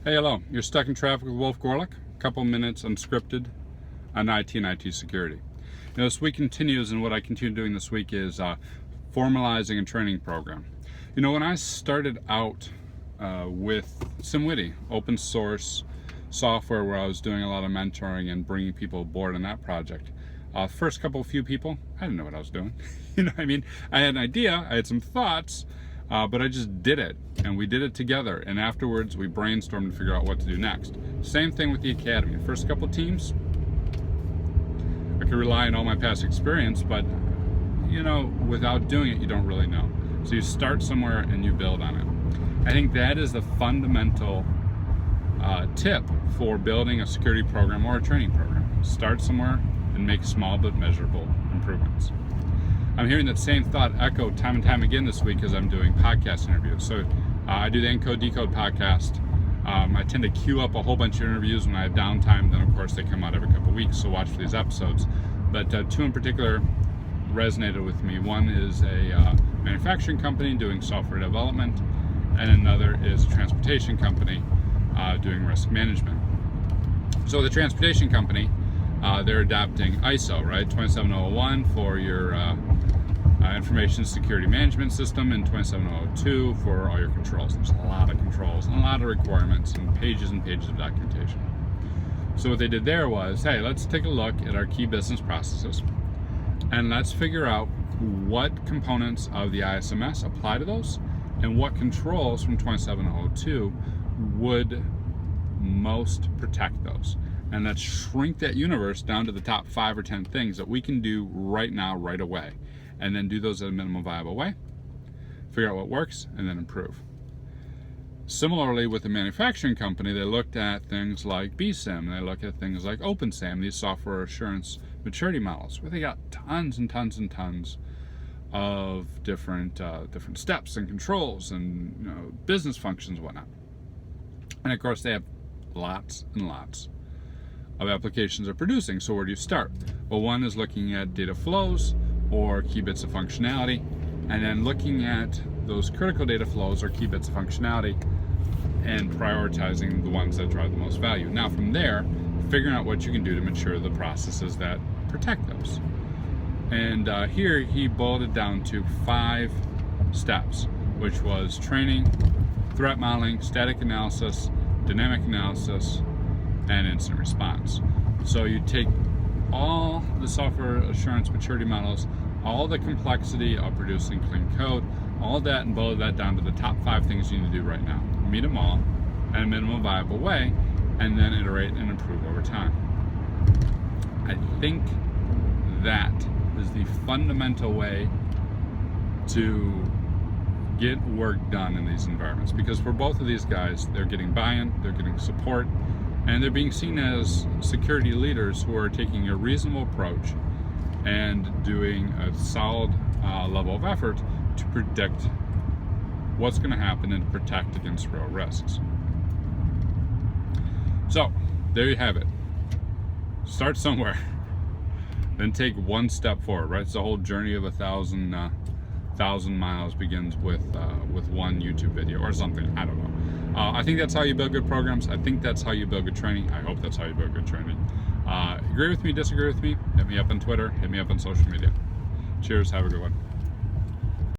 Hey, hello. You're stuck in traffic with Wolf Gorlick. A couple minutes unscripted on IT and IT security. This week continues, and what I continue doing this week is formalizing a training program. When I started out with SIMM, open source software, where I was doing a lot of mentoring and bringing people aboard on that project, first few people, I didn't know what I was doing. I had an idea, I had some thoughts, but I just did it, and we did it together, and afterwards we brainstormed to figure out what to do next. Same thing with the Academy. First couple teams, I could rely on all my past experience, but without doing it, you don't really know. So you start somewhere and you build on it. I think that is the fundamental tip for building a security program or a training program. Start somewhere and make small but measurable improvements. I'm hearing that same thought echo time and time again this week as I'm doing podcast interviews. So I do the Encode Decode podcast. I tend to queue up a whole bunch of interviews when I have downtime. Then, of course, they come out every couple of weeks, so watch for these episodes. But two in particular resonated with me. One is a manufacturing company doing software development, and another is a transportation company doing risk management. So the transportation company, they're adopting ISO, right? 27001 for your information security management system, and 27002 for all your controls. There's a lot of controls and a lot of requirements and pages of documentation. So what they did there was, hey, let's take a look at our key business processes and let's figure out what components of the ISMS apply to those and what controls from 27002 would most protect those. And let's shrink that universe down to the top 5 or 10 things that we can do right now, right away. And then do those in a minimum viable way, figure out what works, and then improve. Similarly, with the manufacturing company, they looked at things like BSIMM, they looked at things like OpenSAM, these software assurance maturity models, where they got tons and tons and tons of different steps and controls and business functions and whatnot. And of course, they have lots and lots of applications they're producing. So where do you start? Well, one is looking at data flows or key bits of functionality, and then looking at those critical data flows or key bits of functionality and prioritizing the ones that drive the most value. Now from there, figuring out what you can do to mature the processes that protect those. And here he boiled it down to 5 steps, which was training, threat modeling, static analysis, dynamic analysis, and incident response. So you take all the software assurance maturity models, all the complexity of producing clean code, all that, and boil that down to the top 5 things you need to do right now. Meet them all in a minimum viable way, and then iterate and improve over time. I think that is the fundamental way to get work done in these environments, because for both of these guys, they're getting buy-in, they're getting support, and they're being seen as security leaders who are taking a reasonable approach and doing a solid level of effort to predict what's going to happen and to protect against real risks. So there you have it. Start somewhere, then take one step forward. Right? It's the whole journey of 1,000 miles begins with one YouTube video or something. I don't know. I think that's how you build good programs. I think that's how you build good training. I hope that's how you build good training. Agree with me, disagree with me? Hit me up on Twitter. Hit me up on social media. Cheers. Have a good one.